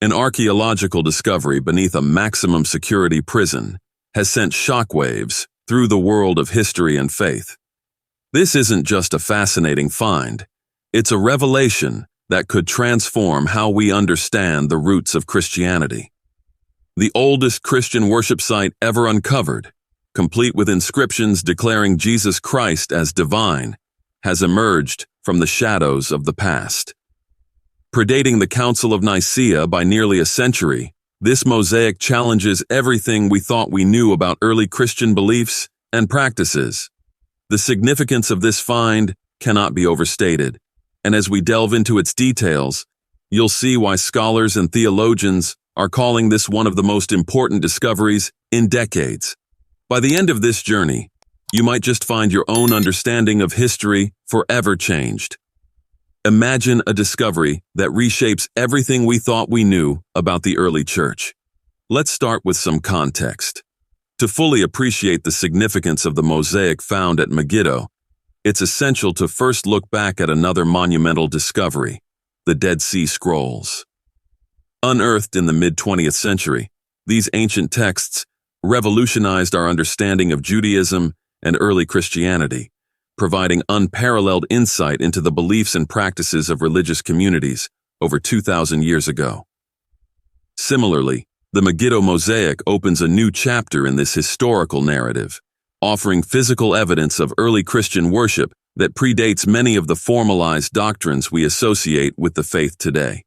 An archaeological discovery beneath a maximum security prison has sent shockwaves through the world of history and faith. This isn't just a fascinating find, it's a revelation that could transform how we understand the roots of Christianity. The oldest Christian worship site ever uncovered, complete with inscriptions declaring Jesus Christ as divine, has emerged from the shadows of the past. Predating the Council of Nicaea by nearly a century, this mosaic challenges everything we thought we knew about early Christian beliefs and practices. The significance of this find cannot be overstated, and as we delve into its details, you'll see why scholars and theologians are calling this one of the most important discoveries in decades. By the end of this journey, you might just find your own understanding of history forever changed. Imagine a discovery that reshapes everything we thought we knew about the early church. Let's start with some context. To fully appreciate the significance of the mosaic found at Megiddo, it's essential to first look back at another monumental discovery, the Dead Sea Scrolls. Unearthed in the mid-20th century, these ancient texts revolutionized our understanding of Judaism and early Christianity, providing unparalleled insight into the beliefs and practices of religious communities over 2,000 years ago. Similarly, the Megiddo Mosaic opens a new chapter in this historical narrative, offering physical evidence of early Christian worship that predates many of the formalized doctrines we associate with the faith today.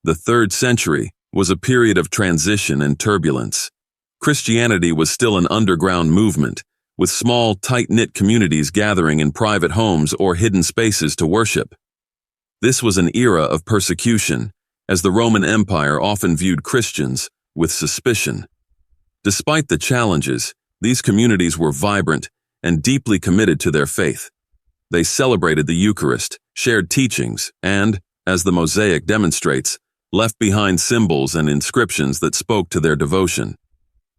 The 3rd century was a period of transition and turbulence. Christianity was still an underground movement, with small, tight-knit communities gathering in private homes or hidden spaces to worship. This was an era of persecution, as the Roman Empire often viewed Christians with suspicion. Despite the challenges, these communities were vibrant and deeply committed to their faith. They celebrated the Eucharist, shared teachings, and, as the Mosaic demonstrates, left behind symbols and inscriptions that spoke to their devotion.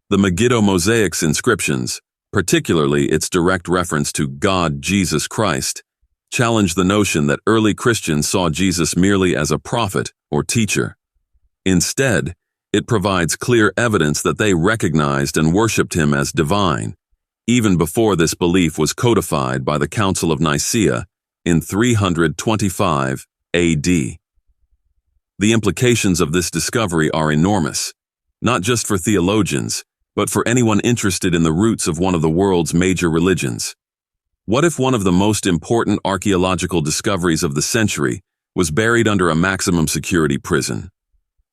The Megiddo Mosaic's inscriptions, particularly its direct reference to God, Jesus Christ, challenged the notion that early Christians saw Jesus merely as a prophet or teacher. Instead, it provides clear evidence that they recognized and worshipped him as divine, even before this belief was codified by the Council of Nicaea in 325 AD. The implications of this discovery are enormous, not just for theologians, but for anyone interested in the roots of one of the world's major religions. What if one of the most important archaeological discoveries of the century was buried under a maximum security prison?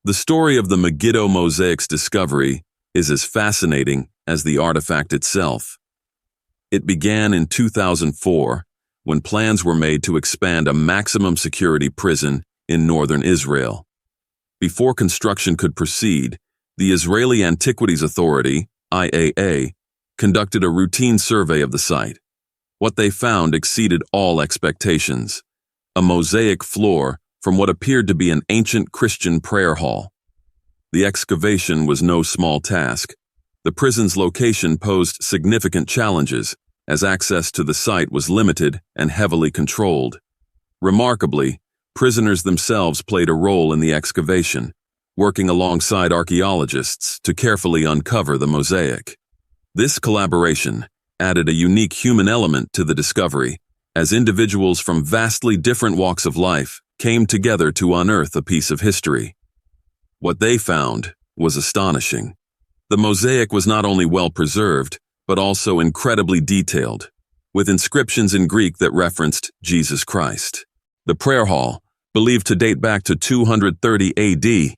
The story of the Megiddo Mosaic's discovery is as fascinating as the artifact itself. It began in 2004, when plans were made to expand a maximum security prison in northern Israel. Before construction could proceed, the Israeli Antiquities Authority, IAA, conducted a routine survey of the site. What they found exceeded all expectations: a mosaic floor from what appeared to be an ancient Christian prayer hall. The excavation was no small task. The prison's location posed significant challenges, as access to the site was limited and heavily controlled. Remarkably, prisoners themselves played a role in the excavation, working alongside archaeologists to carefully uncover the mosaic. This collaboration added a unique human element to the discovery, as individuals from vastly different walks of life came together to unearth a piece of history. What they found was astonishing. The mosaic was not only well preserved, but also incredibly detailed, with inscriptions in Greek that referenced Jesus Christ. The prayer hall, believed to date back to 230 AD,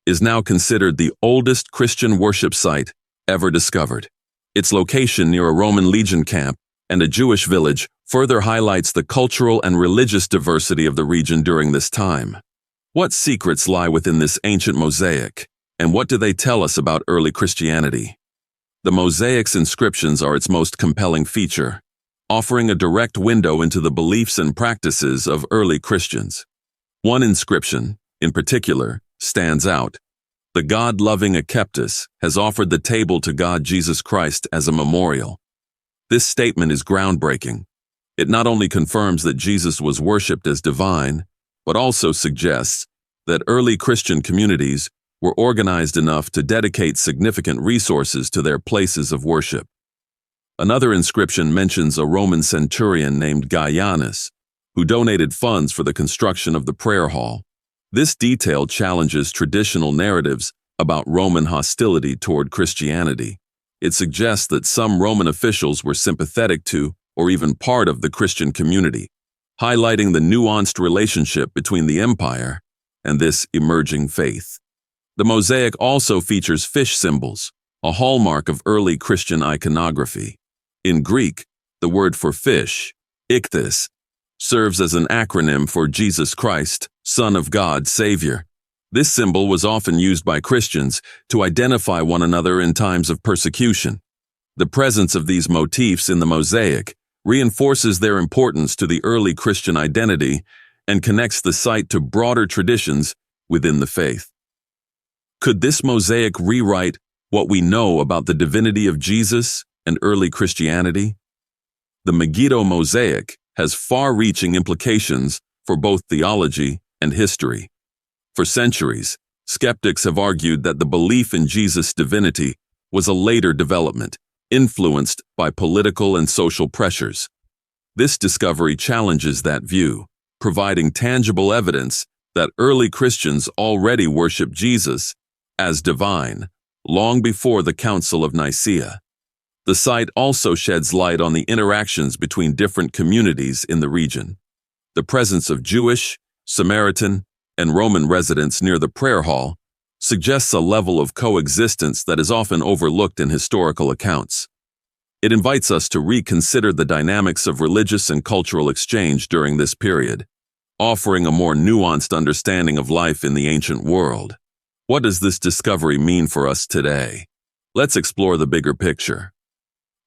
is now considered the oldest Christian worship site ever discovered. Its location near a Roman legion camp and a Jewish village further highlights the cultural and religious diversity of the region during this time. What secrets lie within this ancient mosaic, and what do they tell us about early Christianity? The mosaic's inscriptions are its most compelling feature, offering a direct window into the beliefs and practices of early Christians. One inscription, in particular, stands out. The God-loving Akeptus has offered the table to God Jesus Christ as a memorial. This statement is groundbreaking. It not only confirms that Jesus was worshipped as divine, but also suggests that early Christian communities were organized enough to dedicate significant resources to their places of worship. Another inscription mentions a Roman centurion named Gaianus, who donated funds for the construction of the prayer hall. This detail challenges traditional narratives about Roman hostility toward Christianity. It suggests that some Roman officials were sympathetic to or even part of the Christian community, highlighting the nuanced relationship between the empire and this emerging faith. The Mosaic also features fish symbols, a hallmark of early Christian iconography. In Greek, the word for fish, ichthys, serves as an acronym for Jesus Christ, Son of God, Savior. This symbol was often used by Christians to identify one another in times of persecution. The presence of these motifs in the Mosaic reinforces their importance to the early Christian identity and connects the site to broader traditions within the faith. Could this mosaic rewrite what we know about the divinity of Jesus and early Christianity? The Megiddo mosaic has far-reaching implications for both theology and history. For centuries, skeptics have argued that the belief in Jesus' divinity was a later development, influenced by political and social pressures. This discovery challenges that view, providing tangible evidence that early Christians already worshiped Jesus as divine, long before the Council of Nicaea. The site also sheds light on the interactions between different communities in the region. The presence of Jewish, Samaritan, and Roman residents near the prayer hall suggests a level of coexistence that is often overlooked in historical accounts. It invites us to reconsider the dynamics of religious and cultural exchange during this period, offering a more nuanced understanding of life in the ancient world. What does this discovery mean for us today? Let's explore the bigger picture.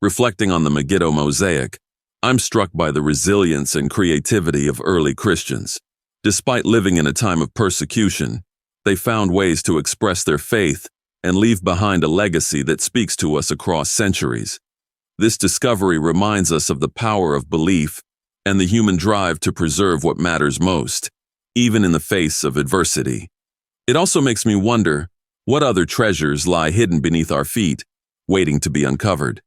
Reflecting on the Megiddo mosaic, I'm struck by the resilience and creativity of early Christians. Despite living in a time of persecution, they found ways to express their faith and leave behind a legacy that speaks to us across centuries. This discovery reminds us of the power of belief and the human drive to preserve what matters most, even in the face of adversity. It also makes me wonder what other treasures lie hidden beneath our feet, waiting to be uncovered.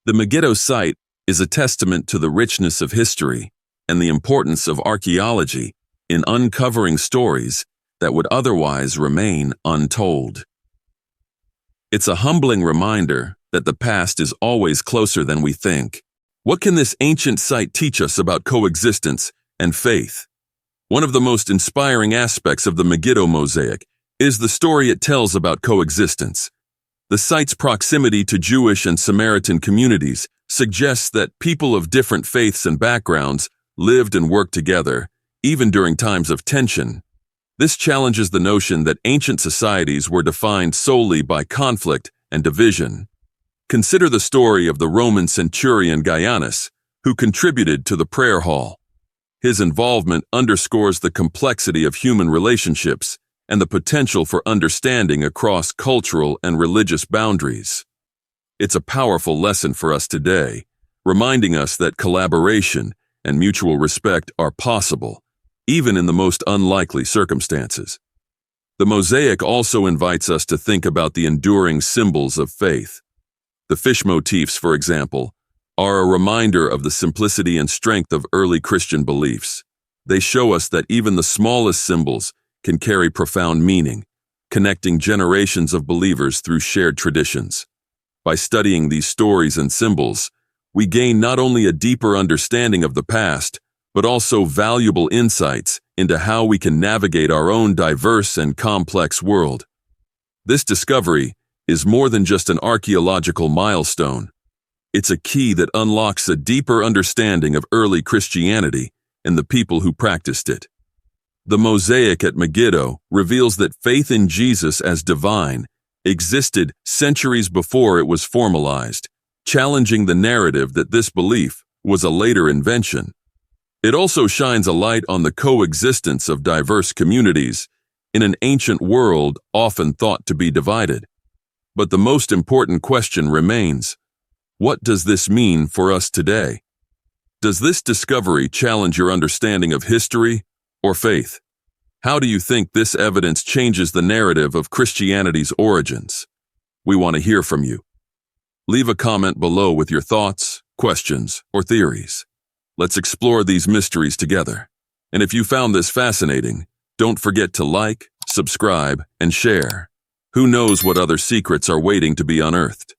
The Megiddo site is a testament to the richness of history and the importance of archaeology in uncovering stories that would otherwise remain untold. It's a humbling reminder that the past is always closer than we think. What can this ancient site teach us about coexistence and faith? One of the most inspiring aspects of the Megiddo mosaic is the story it tells about coexistence. The site's proximity to Jewish and Samaritan communities suggests that people of different faiths and backgrounds lived and worked together, even during times of tension. This challenges the notion that ancient societies were defined solely by conflict and division. Consider the story of the Roman centurion Gaianus, who contributed to the prayer hall. His involvement underscores the complexity of human relationships and the potential for understanding across cultural and religious boundaries. It's a powerful lesson for us today, reminding us that collaboration and mutual respect are possible, even in the most unlikely circumstances. The mosaic also invites us to think about the enduring symbols of faith. The fish motifs, for example, are a reminder of the simplicity and strength of early Christian beliefs. They show us that even the smallest symbols can carry profound meaning, connecting generations of believers through shared traditions. By studying these stories and symbols, we gain not only a deeper understanding of the past, but also valuable insights into how we can navigate our own diverse and complex world. This discovery is more than just an archaeological milestone. It's a key that unlocks a deeper understanding of early Christianity and the people who practiced it. The mosaic at Megiddo reveals that faith in Jesus as divine existed centuries before it was formalized, challenging the narrative that this belief was a later invention. It also shines a light on the coexistence of diverse communities in an ancient world often thought to be divided. But the most important question remains: what does this mean for us today? Does this discovery challenge your understanding of history or faith? How do you think this evidence changes the narrative of Christianity's origins? We want to hear from you. Leave a comment below with your thoughts, questions, or theories. Let's explore these mysteries together. And if you found this fascinating, don't forget to like, subscribe, and share. Who knows what other secrets are waiting to be unearthed?